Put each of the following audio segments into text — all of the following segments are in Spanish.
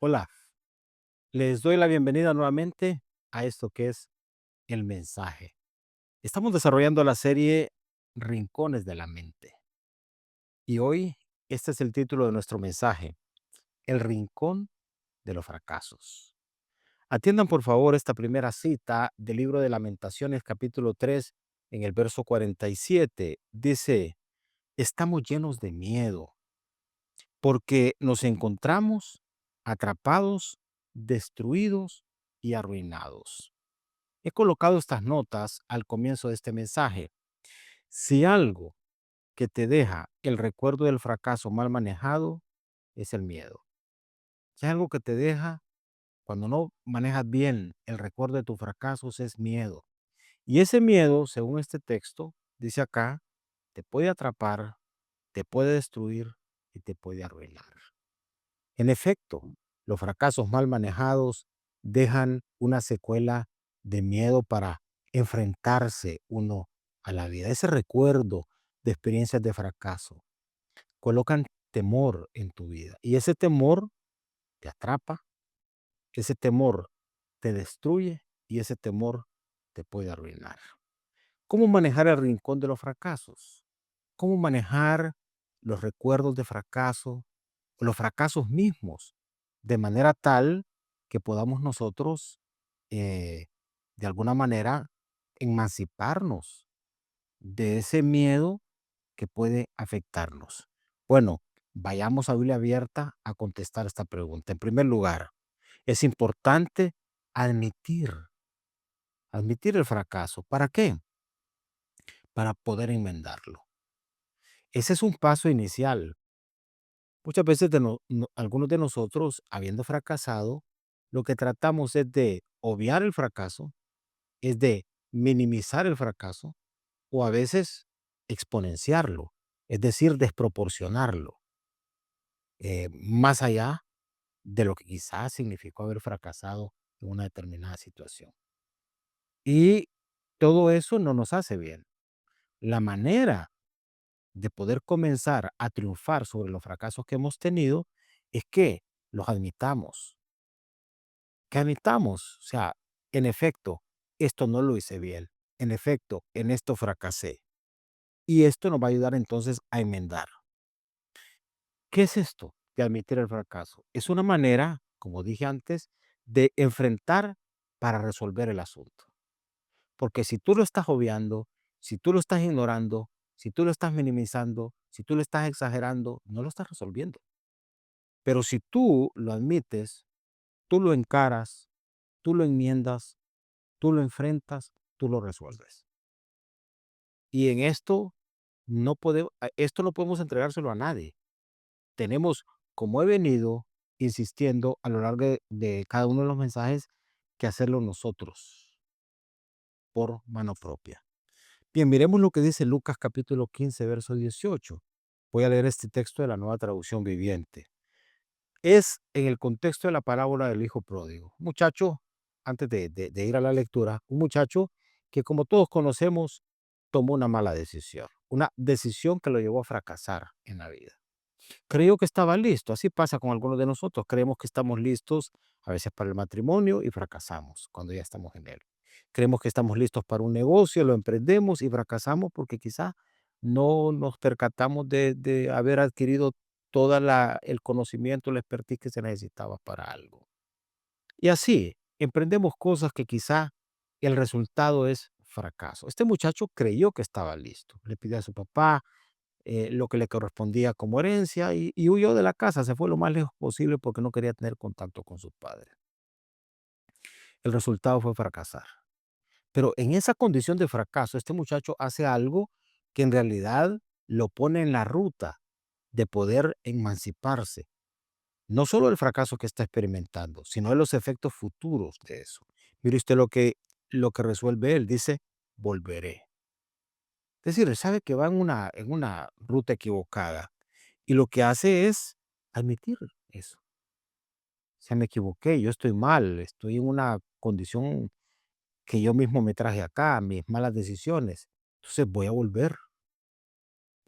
Hola, les doy la bienvenida nuevamente a esto que es el mensaje. Estamos desarrollando la serie Rincones de la Mente y hoy este es el título de nuestro mensaje, El Rincón de los Fracasos. Atiendan por favor esta primera cita del libro de Lamentaciones capítulo 3 en el verso 47. Dice, estamos llenos de miedo porque nos encontramos atrapados, destruidos y arruinados. He colocado estas notas al comienzo de este mensaje. Si algo que te deja el recuerdo del fracaso mal manejado es el miedo. Si algo que te deja cuando no manejas bien el recuerdo de tus fracasos es miedo. Y ese miedo, según este texto, dice acá, te puede atrapar, te puede destruir y te puede arruinar. En efecto, los fracasos mal manejados dejan una secuela de miedo para enfrentarse uno a la vida. Ese recuerdo de experiencias de fracaso colocan temor en tu vida y ese temor te atrapa, ese temor te destruye y ese temor te puede arruinar. ¿Cómo manejar el rincón de los fracasos? ¿Cómo manejar los recuerdos de fracaso o los fracasos mismos de manera tal que podamos nosotros, eh, de alguna manera, emanciparnos de ese miedo que puede afectarnos? Bueno, vayamos a Biblia abierta a contestar esta pregunta. En primer lugar, es importante admitir, admitir el fracaso. ¿Para qué? Para poder enmendarlo. Ese es un paso inicial. Muchas veces algunos de nosotros, habiendo fracasado, lo que tratamos es de obviar el fracaso, es de minimizar el fracaso o a veces exponenciarlo, es decir, desproporcionarlo, más allá de lo que quizás significó haber fracasado en una determinada situación. Y todo eso no nos hace bien. La manera de poder comenzar a triunfar sobre los fracasos que hemos tenido es que los admitamos, o sea, en efecto, esto no lo hice bien, en efecto, en esto fracasé. Y esto nos va a ayudar entonces a enmendar. ¿Qué es esto de admitir el fracaso? Es una manera, como dije antes, de enfrentar para resolver el asunto. Porque si tú lo estás obviando, si tú lo estás ignorando, si tú lo estás minimizando, si tú lo estás exagerando, no lo estás resolviendo. Pero si tú lo admites, tú lo encaras, tú lo enmiendas, tú lo enfrentas, tú lo resuelves. Y en esto no podemos, esto no podemos entregárselo a nadie. Tenemos, como he venido insistiendo a lo largo de cada uno de los mensajes, que hacerlo nosotros por mano propia. Bien, miremos lo que dice Lucas capítulo 15, verso 18. Voy a leer este texto de la Nueva Traducción Viviente. Es en el contexto de la parábola del hijo pródigo. Un muchacho, antes de ir a la lectura, un muchacho que como todos conocemos, tomó una mala decisión, una decisión que lo llevó a fracasar en la vida. Creyó que estaba listo, así pasa con algunos de nosotros, creemos que estamos listos a veces para el matrimonio y fracasamos cuando ya estamos en él. Creemos que estamos listos para un negocio, lo emprendemos y fracasamos porque quizá no nos percatamos de haber adquirido toda el conocimiento, la expertise que se necesitaba para algo. Y así, emprendemos cosas que quizá el resultado es fracaso. Este muchacho creyó que estaba listo. Le pidió a su papá lo que le correspondía como herencia y huyó de la casa. Se fue lo más lejos posible porque no quería tener contacto con sus padres. El resultado fue fracasar. Pero en esa condición de fracaso, este muchacho hace algo que en realidad lo pone en la ruta de poder emanciparse. No solo el fracaso que está experimentando, sino de los efectos futuros de eso. Mire usted lo que resuelve él, dice, volveré. Es decir, él sabe que va en una ruta equivocada y lo que hace es admitir eso. O sea, me equivoqué, yo estoy mal, estoy en una condición que yo mismo me traje acá, mis malas decisiones. Entonces voy a volver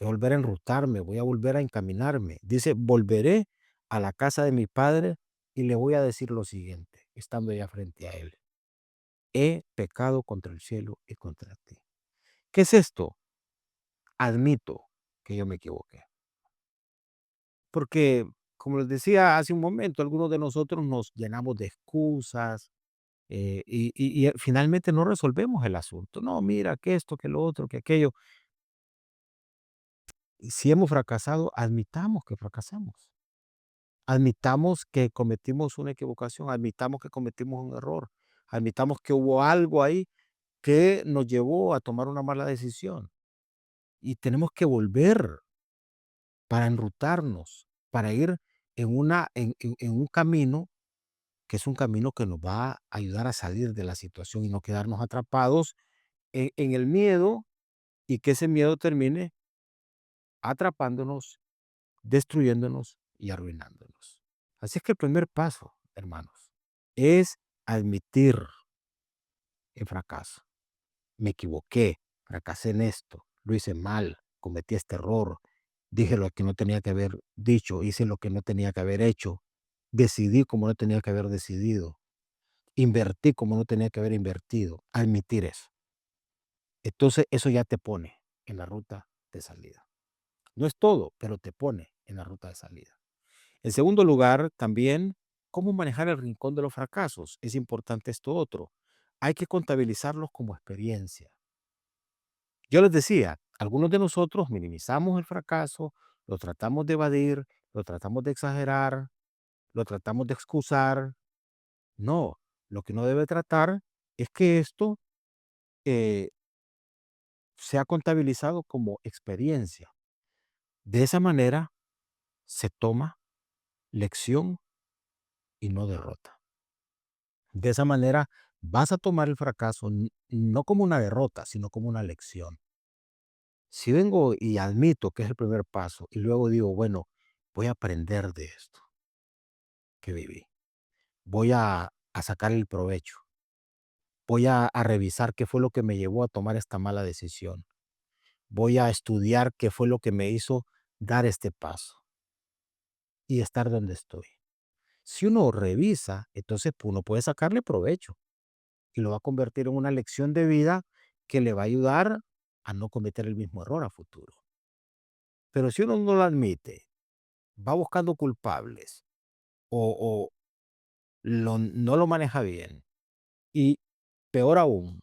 a enrutarme, voy a volver a encaminarme. Dice, volveré a la casa de mi padre y le voy a decir lo siguiente, estando ya frente a él. He pecado contra el cielo y contra ti. ¿Qué es esto? Admito que yo me equivoqué. Porque, como les decía hace un momento, algunos de nosotros nos llenamos de excusas, y finalmente no resolvemos el asunto. No, mira, que esto, que lo otro, que aquello. Y si hemos fracasado, admitamos que fracasamos. Admitamos que cometimos una equivocación, admitamos que cometimos un error, admitamos que hubo algo ahí que nos llevó a tomar una mala decisión. Y tenemos que volver para enrutarnos, para ir en un camino que es un camino que nos va a ayudar a salir de la situación y no quedarnos atrapados en el miedo, y que ese miedo termine atrapándonos, destruyéndonos y arruinándonos. Así es que el primer paso, hermanos, es admitir el fracaso. Me equivoqué, fracasé en esto, lo hice mal, cometí este error, dije lo que no tenía que haber dicho, hice lo que no tenía que haber hecho, decidí como no tenía que haber decidido, invertí como no tenía que haber invertido. Admitir eso. Entonces eso ya te pone en la ruta de salida. No es todo, pero te pone en la ruta de salida. En segundo lugar, también, ¿cómo manejar el rincón de los fracasos? Es importante esto otro. Hay que contabilizarlos como experiencia. Yo les decía, algunos de nosotros minimizamos el fracaso, lo tratamos de evadir, lo tratamos de exagerar, lo tratamos de excusar. No, lo que uno debe tratar es que esto eh, sea contabilizado como experiencia. De esa manera se toma lección y no derrota. De esa manera vas a tomar el fracaso no como una derrota, sino como una lección. Si vengo y admito que es el primer paso y luego digo, bueno, voy a aprender de esto que viví, voy a sacar el provecho, voy a revisar qué fue lo que me llevó a tomar esta mala decisión, voy a estudiar qué fue lo que me hizo dar este paso y estar donde estoy. Si uno revisa, entonces pues, uno puede sacarle provecho y lo va a convertir en una lección de vida que le va a ayudar a no cometer el mismo error a futuro. Pero si uno no lo admite, va buscando culpables o no lo maneja bien y peor aún,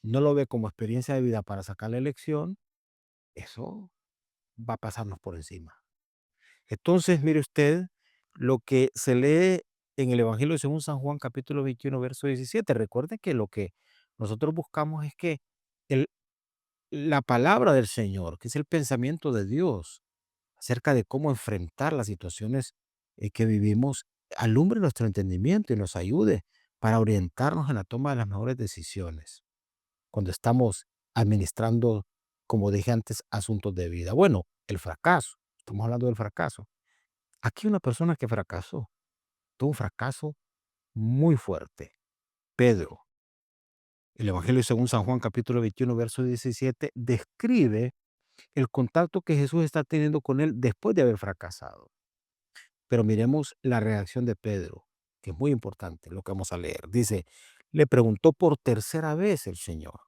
no lo ve como experiencia de vida para sacar la lección, eso va a pasarnos por encima. Entonces, mire usted lo que se lee en el Evangelio según San Juan, capítulo 21 verso 17. Recuerde que lo que nosotros buscamos es que el la palabra del Señor, que es el pensamiento de Dios acerca de cómo enfrentar las situaciones, que vivimos, alumbre nuestro entendimiento y nos ayude para orientarnos en la toma de las mejores decisiones, cuando estamos administrando, como dije antes, asuntos de vida. Bueno, el fracaso, estamos hablando del fracaso. Aquí una persona que fracasó, tuvo un fracaso muy fuerte. Pedro, el Evangelio según San Juan, capítulo 21 verso 17 describe el contacto que Jesús está teniendo con él después de haber fracasado. Pero miremos la reacción de Pedro, que es muy importante lo que vamos a leer. Dice, le preguntó por tercera vez el Señor,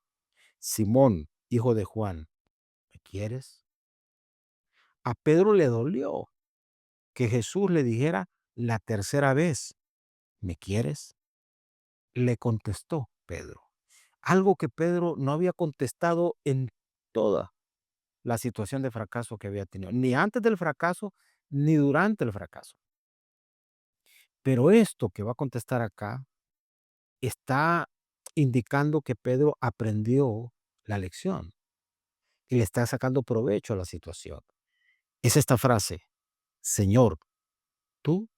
Simón, hijo de Juan, ¿me quieres? A Pedro le dolió que Jesús le dijera la tercera vez, ¿me quieres? Le contestó Pedro. Algo que Pedro no había contestado en toda la situación de fracaso que había tenido, ni antes del fracaso, ni durante el fracaso. Pero esto que va a contestar acá está indicando que Pedro aprendió la lección y le está sacando provecho a la situación. Es esta frase, Señor, tú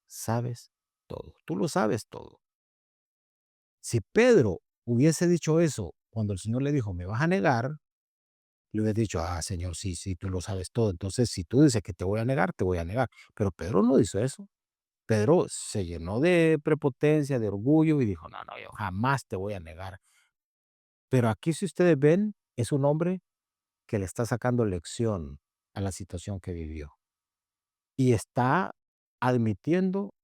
sabes todo, tú lo sabes todo. Si Pedro hubiese dicho eso cuando el Señor le dijo, me vas a negar, le hubiese dicho, ah, Señor, sí, sí, tú lo sabes todo. Entonces, si tú dices que te voy a negar, te voy a negar. Pero Pedro no hizo eso. Pedro se llenó de prepotencia, de orgullo y dijo, no, no, yo jamás te voy a negar. Pero aquí, si ustedes ven, es un hombre que le está sacando lección a la situación que vivió y está admitiendo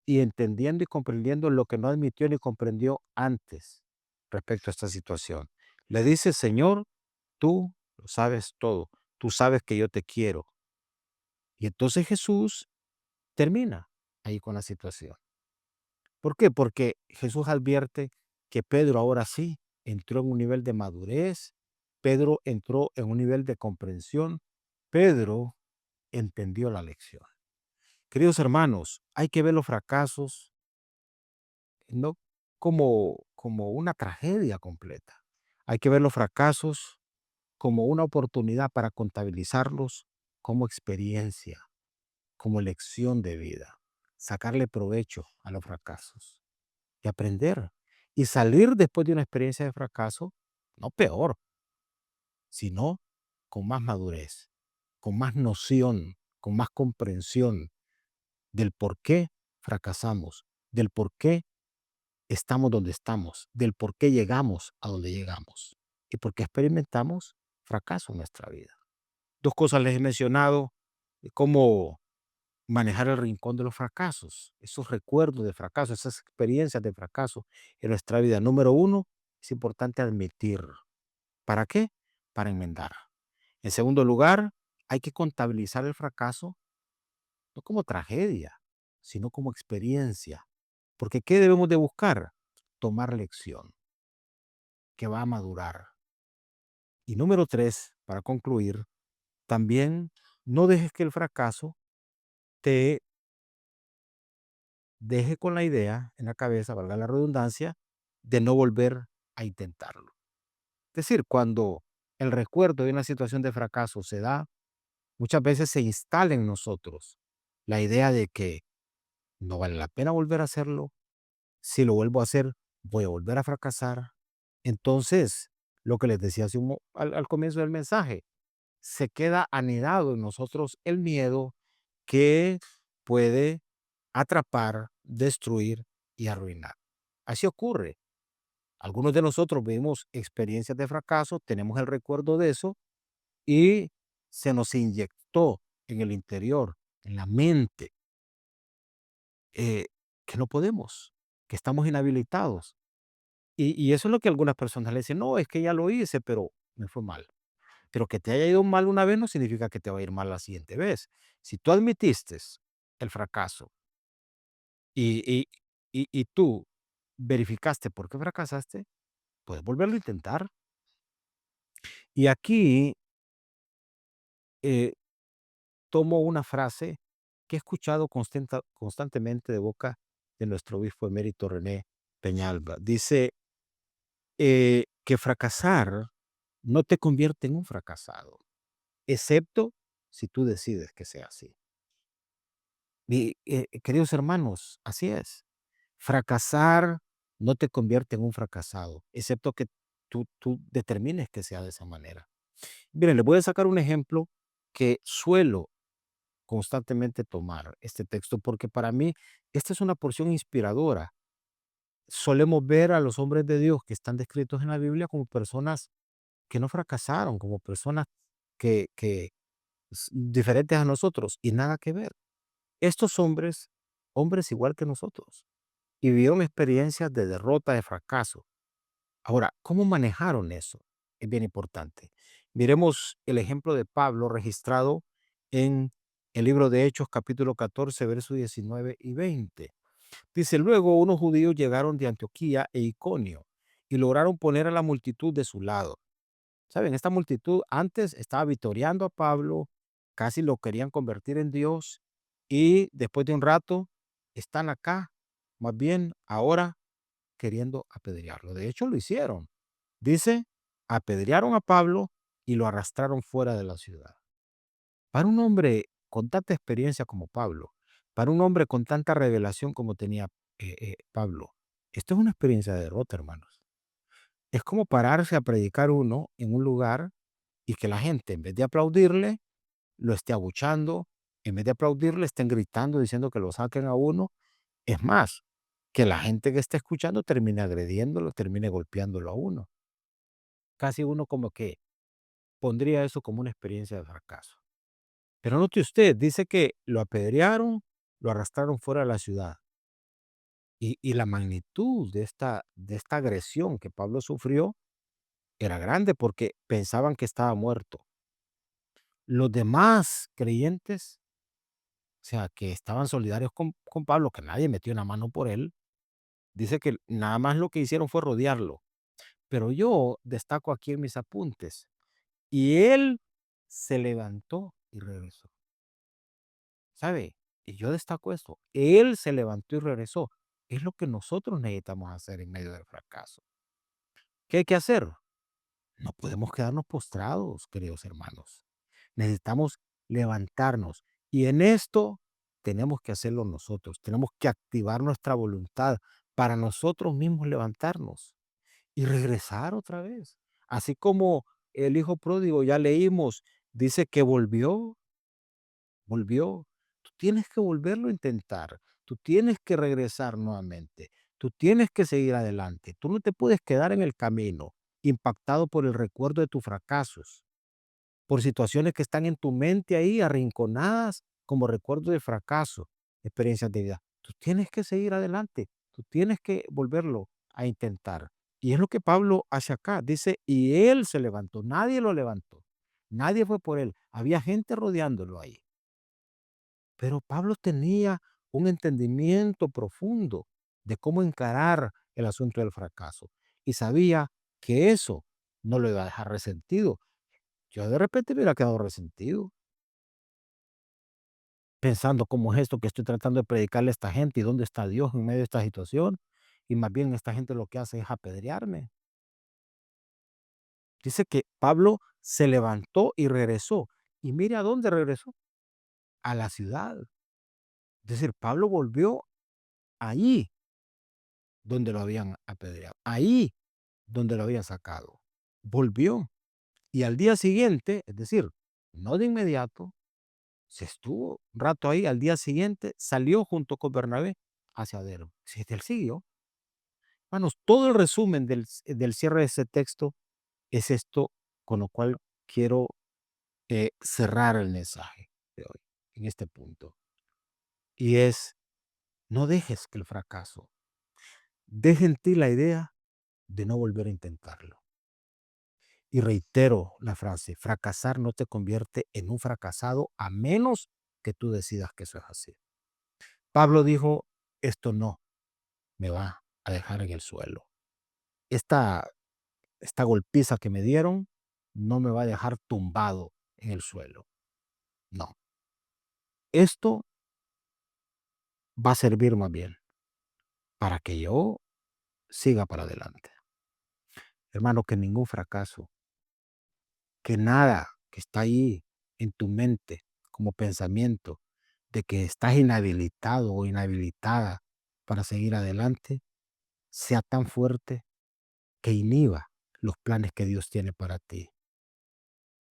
y entendiendo y comprendiendo lo que no admitió ni comprendió antes respecto a esta situación. Le dice: Señor, tú lo sabes todo, tú sabes que yo te quiero. Y entonces Jesús termina ahí con la situación. ¿Por qué? Porque Jesús advierte que Pedro ahora sí entró en un nivel de madurez, Pedro entró en un nivel de comprensión, Pedro entendió la lección. Queridos hermanos, hay que ver los fracasos no como una tragedia completa. Hay que ver los fracasos como una oportunidad para contabilizarlos como experiencia, como lección de vida, sacarle provecho a los fracasos y aprender y salir después de una experiencia de fracaso, no peor, sino con más madurez, con más noción, con más comprensión del por qué fracasamos, del por qué estamos donde estamos, del por qué llegamos a donde llegamos y por qué experimentamos fracaso en nuestra vida. Dos cosas les he mencionado, cómo manejar el rincón de los fracasos, esos recuerdos de fracaso, esas experiencias de fracaso en nuestra vida. Número uno, es importante admitir. ¿Para qué? Para enmendar. En segundo lugar, hay que contabilizar el fracaso no como tragedia, sino como experiencia. Porque ¿qué debemos de buscar? Tomar lección que va a madurar. Y número tres, para concluir, también no dejes que el fracaso te deje con la idea en la cabeza, valga la redundancia, de no volver a intentarlo. Es decir, cuando el recuerdo de una situación de fracaso se da, muchas veces se instala en nosotros la idea de que no vale la pena volver a hacerlo. Si lo vuelvo a hacer, voy a volver a fracasar. Entonces, lo que les decía al comienzo del mensaje, se queda anidado en nosotros el miedo que puede atrapar, destruir y arruinar. Así ocurre. Algunos de nosotros vivimos experiencias de fracaso, tenemos el recuerdo de eso y se nos inyectó en el interior, en la mente, eh, que no podemos, que estamos inhabilitados. Y eso es lo que algunas personas le dicen, no, es que ya lo hice, pero me fue mal. Pero que te haya ido mal una vez no significa que te va a ir mal la siguiente vez. Si tú admitiste el fracaso y, y, y tú verificaste por qué fracasaste, puedes volverlo a intentar. Y aquí eh, tomo una frase que he escuchado constantemente de boca de nuestro obispo emérito René Peñalba. Dice que fracasar no te convierte en un fracasado, excepto si tú decides que sea así. Y, queridos hermanos, así es. Fracasar no te convierte en un fracasado, excepto que tú determines que sea de esa manera. Miren, les voy a sacar un ejemplo que suelo constantemente tomar este texto, porque para mí esta es una porción inspiradora. Solemos ver a los hombres de Dios que están descritos en la Biblia como personas que no fracasaron, como personas que diferentes a nosotros y nada que ver. Estos hombres, hombres igual que nosotros, y vivieron experiencias de derrota, de fracaso. Ahora, ¿cómo manejaron eso? Es bien importante. Miremos el ejemplo de Pablo registrado en el libro de Hechos, capítulo 14, versos 19 y 20. Dice, luego unos judíos llegaron de Antioquía e Iconio y lograron poner a la multitud de su lado. Saben, esta multitud antes estaba vitoreando a Pablo, casi lo querían convertir en Dios y después de un rato están acá, más bien ahora queriendo apedrearlo. De hecho, lo hicieron. Dice, apedrearon a Pablo y lo arrastraron fuera de la ciudad. Para un hombre con tanta experiencia como Pablo, para un hombre con tanta revelación como tenía Pablo, esto es una experiencia de derrota, hermanos. Es como pararse a predicar uno en un lugar y que la gente, en vez de aplaudirle, lo esté abuchando, en vez de aplaudirle, estén gritando, diciendo que lo saquen a uno. Es más, que la gente que está escuchando termine agrediéndolo, termine golpeándolo a uno. Casi uno como que pondría eso como una experiencia de fracaso. Pero note usted, dice que lo apedrearon, lo arrastraron fuera de la ciudad. Y la magnitud de esta agresión que Pablo sufrió era grande porque pensaban que estaba muerto. Los demás creyentes, o sea, que estaban solidarios con Pablo, que nadie metió una mano por él, dice que nada más lo que hicieron fue rodearlo. Pero yo destaco aquí en mis apuntes, y él se levantó y regresó, ¿sabe? Y yo destaco esto, él se levantó y regresó. Es lo que nosotros necesitamos hacer en medio del fracaso. ¿Qué hay que hacer? No podemos quedarnos postrados, queridos hermanos. Necesitamos levantarnos. Y en esto tenemos que hacerlo nosotros. Tenemos que activar nuestra voluntad para nosotros mismos levantarnos y regresar otra vez. Así como el hijo pródigo, ya leímos, dice que volvió. Tú tienes que volverlo a intentar. Tú tienes que regresar nuevamente. Tú tienes que seguir adelante. Tú no te puedes quedar en el camino impactado por el recuerdo de tus fracasos, por situaciones que están en tu mente ahí arrinconadas como recuerdos de fracaso, experiencias de vida. Tú tienes que seguir adelante. Tú tienes que volverlo a intentar. Y es lo que Pablo hace acá. Dice, y él se levantó. Nadie lo levantó. Nadie fue por él. Había gente rodeándolo ahí. Pero Pablo tenía un entendimiento profundo de cómo encarar el asunto del fracaso y sabía que eso no lo iba a dejar resentido. Yo de repente me hubiera quedado resentido, pensando cómo es esto que estoy tratando de predicarle a esta gente y dónde está Dios en medio de esta situación. Y más bien esta gente lo que hace es apedrearme. Dice que Pablo se levantó y regresó. Y mire a dónde regresó, a la ciudad. Es decir, Pablo volvió allí donde lo habían apedreado, ahí donde lo habían sacado. Volvió. Y al día siguiente, es decir, no de inmediato, se estuvo un rato ahí, al día siguiente salió junto con Bernabé hacia Derbe. Sí, él siguió. Hermanos, todo el resumen del cierre de ese texto es esto con lo cual quiero cerrar el mensaje de hoy, en este punto. Y es, no dejes que el fracaso deje en ti la idea de no volver a intentarlo. Y reitero la frase, fracasar no te convierte en un fracasado a menos que tú decidas que eso es así. Pablo dijo, esto no me va a dejar en el suelo. Esta, esta golpiza que me dieron no me va a dejar tumbado en el suelo. No, esto va a servir más bien para que yo siga para adelante. Hermano, que ningún fracaso, que nada que está ahí en tu mente como pensamiento de que estás inhabilitado o inhabilitada para seguir adelante, sea tan fuerte que inhiba los planes que Dios tiene para ti.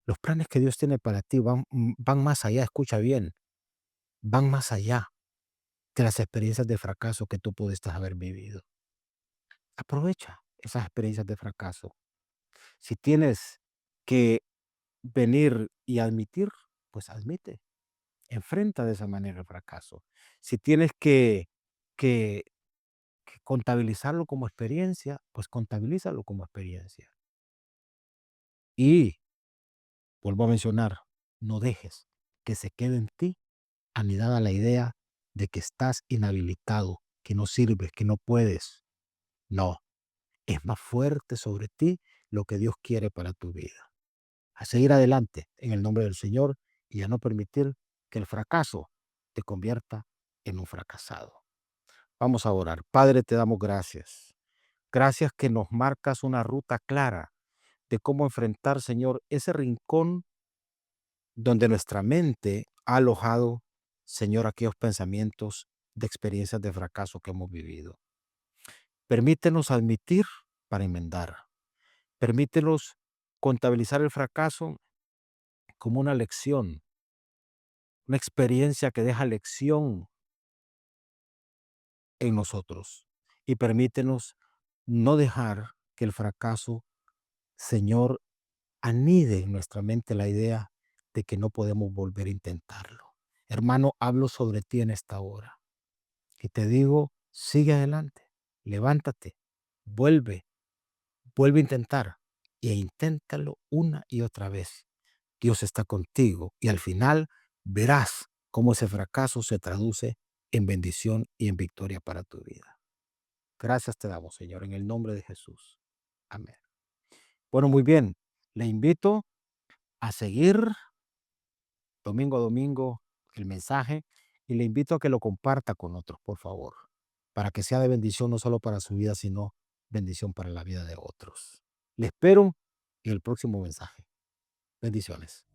Los planes que Dios tiene para ti van más allá, escucha bien, van más allá de las experiencias de fracaso que tú pudiste haber vivido. Aprovecha esas experiencias de fracaso. Si tienes que venir y admitir, pues admite, enfrenta de esa manera el fracaso. Si tienes que, que contabilizarlo como experiencia, pues contabilízalo como experiencia. Y vuelvo a mencionar, no dejes que se quede en ti anidada la idea de que estás inhabilitado, que no sirves, que no puedes. No, es más fuerte sobre ti lo que Dios quiere para tu vida. A seguir adelante en el nombre del Señor y a no permitir que el fracaso te convierta en un fracasado. Vamos a orar. Padre, te damos gracias. Gracias que nos marcas una ruta clara de cómo enfrentar, Señor, ese rincón donde nuestra mente ha alojado, Señor, aquellos pensamientos de experiencias de fracaso que hemos vivido. Permítenos admitir para enmendar. Permítenos contabilizar el fracaso como una lección, una experiencia que deja lección en nosotros. Y permítenos no dejar que el fracaso, Señor, anide en nuestra mente la idea de que no podemos volver a intentarlo. Hermano, hablo sobre ti en esta hora y te digo sigue adelante, levántate, vuelve, vuelve a intentar e inténtalo una y otra vez. Dios está contigo y al final verás cómo ese fracaso se traduce en bendición y en victoria para tu vida. Gracias te damos, Señor, en el nombre de Jesús. Amén. Bueno, muy bien. Le invito a seguir domingo a domingo el mensaje y le invito a que lo comparta con otros, por favor, para que sea de bendición no solo para su vida, sino bendición para la vida de otros. Le espero en el próximo mensaje. Bendiciones.